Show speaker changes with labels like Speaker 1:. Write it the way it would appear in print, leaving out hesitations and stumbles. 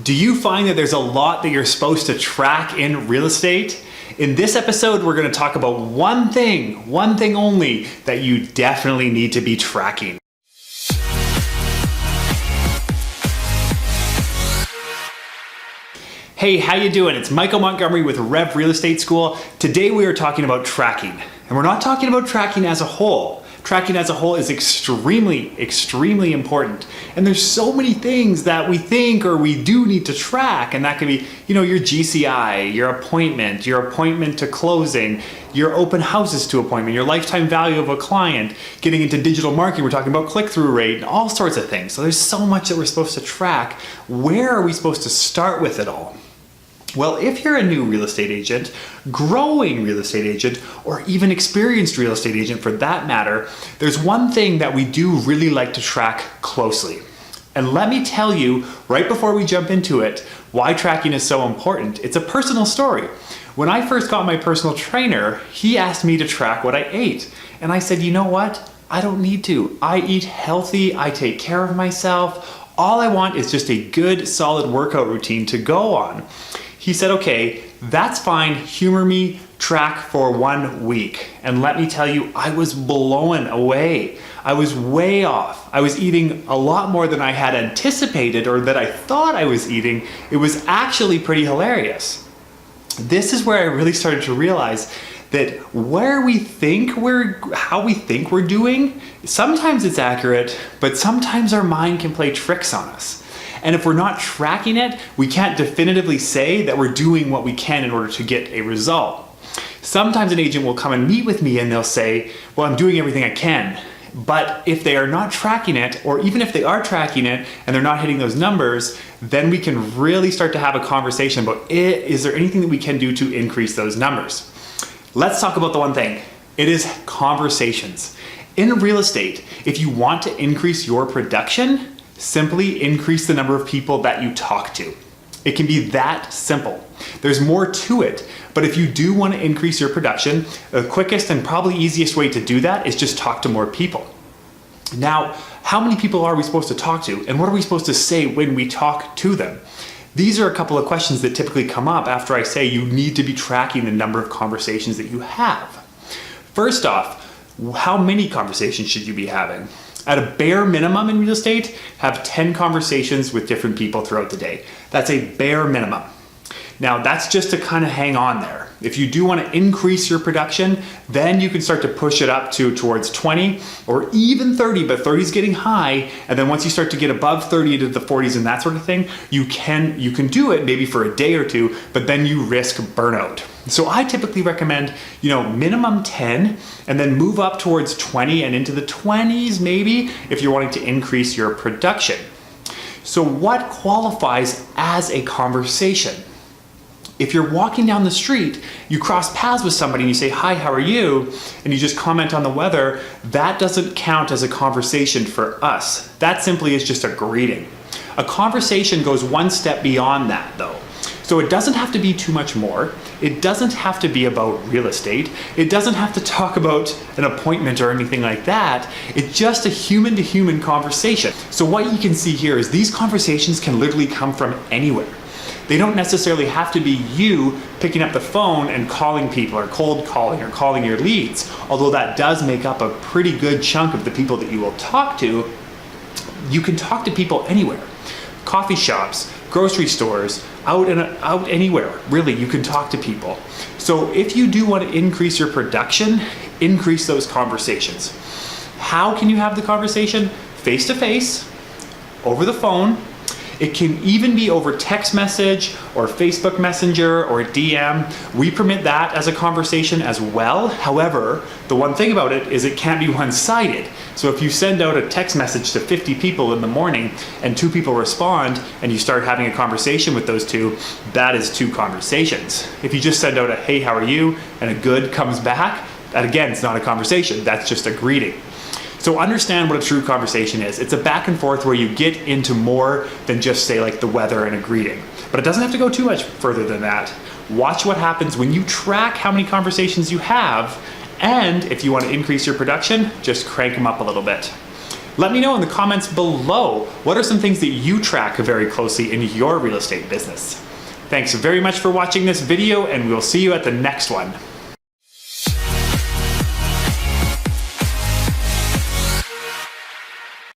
Speaker 1: Do you find that there's a lot that you're supposed to track in real estate? In this episode, we're going to talk about one thing only that you definitely need to be tracking. Hey, how you doing? It's Michael Montgomery with Rev Real Estate School. Today we are talking about tracking, and we're not talking about tracking as a whole. Tracking as a whole is extremely important. And there's so many things that we think or we do need to track, and that can be, your GCI, your appointment to closing, your open houses to appointment, your lifetime value of a client, getting into digital marketing, we're talking about click-through rate, and all sorts of things. So there's so much that we're supposed to track. Where are we supposed to start with it all? Well, if you're a new real estate agent, growing real estate agent, or even experienced real estate agent for that matter, there's one thing that we do really like to track closely. And let me tell you, right before we jump into it, why tracking is so important. It's a personal story. When I first got my personal trainer, he asked me to track what I ate. And I said, you know what? I don't need to. I eat healthy, I take care of myself. All I want is just a good, solid workout routine to go on. He said, okay, that's fine, humor me, track for 1 week. And let me tell you, I was blown away. I was way off. I was eating a lot more than I had anticipated or that I thought I was eating. It was actually pretty hilarious. This is where I really started to realize that how we think we're doing, sometimes it's accurate, but sometimes our mind can play tricks on us. And if we're not tracking it, we can't definitively say that we're doing what we can in order to get a result. Sometimes an agent will come and meet with me and they'll say, well, I'm doing everything I can. But if they are not tracking it, or even if they are tracking it and they're not hitting those numbers, then we can really start to have a conversation about is there anything that we can do to increase those numbers? Let's talk about the one thing. It is conversations. In real estate, if you want to increase your production, simply increase the number of people that you talk to. It can be that simple. There's more to it, but if you do want to increase your production, the quickest and probably easiest way to do that is just talk to more people. Now, how many people are we supposed to talk to, and what are we supposed to say when we talk to them? These are a couple of questions that typically come up after I say you need to be tracking the number of conversations that you have. First off, how many conversations should you be having? At a bare minimum in real estate, have 10 conversations with different people throughout the day. That's a bare minimum. Now that's just to kind of hang on there. If you do want to increase your production, then you can start to push it up towards 20 or even 30, but 30 is getting high. And then once you start to get above 30 into the 40s and that sort of thing, you can do it maybe for a day or two, but then you risk burnout. So I typically recommend, minimum 10 and then move up towards 20 and into the 20s maybe if you're wanting to increase your production. So what qualifies as a conversation? If you're walking down the street, you cross paths with somebody and you say, hi, how are you? And you just comment on the weather, that doesn't count as a conversation for us. That simply is just a greeting. A conversation goes one step beyond that though. So it doesn't have to be too much more. It doesn't have to be about real estate. It doesn't have to talk about an appointment or anything like that. It's just a human-to-human conversation. So what you can see here is these conversations can literally come from anywhere. They don't necessarily have to be you picking up the phone and calling people or cold calling or calling your leads, although that does make up a pretty good chunk of the people that you will talk to. You can talk to people anywhere. Coffee shops, grocery stores, out anywhere. Really, you can talk to people. So if you do want to increase your production, increase those conversations. How can you have the conversation? Face to face, over the phone. It can even be over text message or Facebook Messenger or DM. We permit that as a conversation as well. However, the one thing about it is it can't be one-sided. So if you send out a text message to 50 people in the morning and 2 people respond and you start having a conversation with those 2, that is 2 conversations. If you just send out a hey, how are you? And a good comes back, that again, it's not a conversation, that's just a greeting. So understand what a true conversation is. It's a back and forth where you get into more than just say like the weather and a greeting. But it doesn't have to go too much further than that. Watch what happens when you track how many conversations you have, and if you want to increase your production, just crank them up a little bit. Let me know in the comments below, what are some things that you track very closely in your real estate business? Thanks very much for watching this video, and we'll see you at the next one.